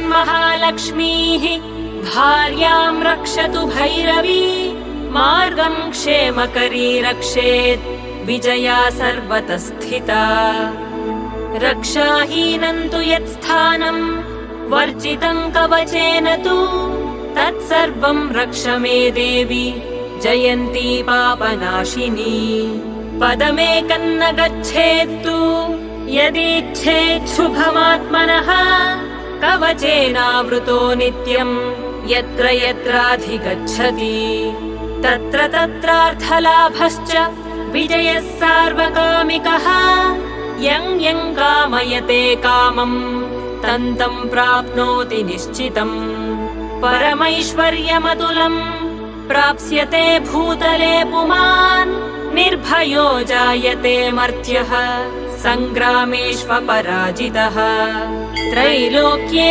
श्रीमन्महालक्ष्मीः भार्याम् रक्षतु भैरवी मार्गम् क्षेमकरी रक्षेत् विजया सर्वतः स्थिता रक्षाहीनम् तु यत्स्थानम् वर्जितम् कवचेन तु तत्सर्वम् रक्ष मे देवी जयन्ती पापनाशिनी पदमेकम् न गच्छेत्तु यदीच्छेत् शुभमात्मनः कवचेनावृतो नित्यम् यत्र यत्राधिगच्छति तत्र तत्रार्थलाभश्च विजयः सार्वकामिकः यम् यम् कामयते कामम् तन्तम् प्राप्नोति निश्चितम् परमैश्वर्यमतुलम् प्राप्स्यते भूतले पुमान् निर्भयो जायते मर्त्यः सङ्ग्रामेष्वपराजितः त्रैलोक्ये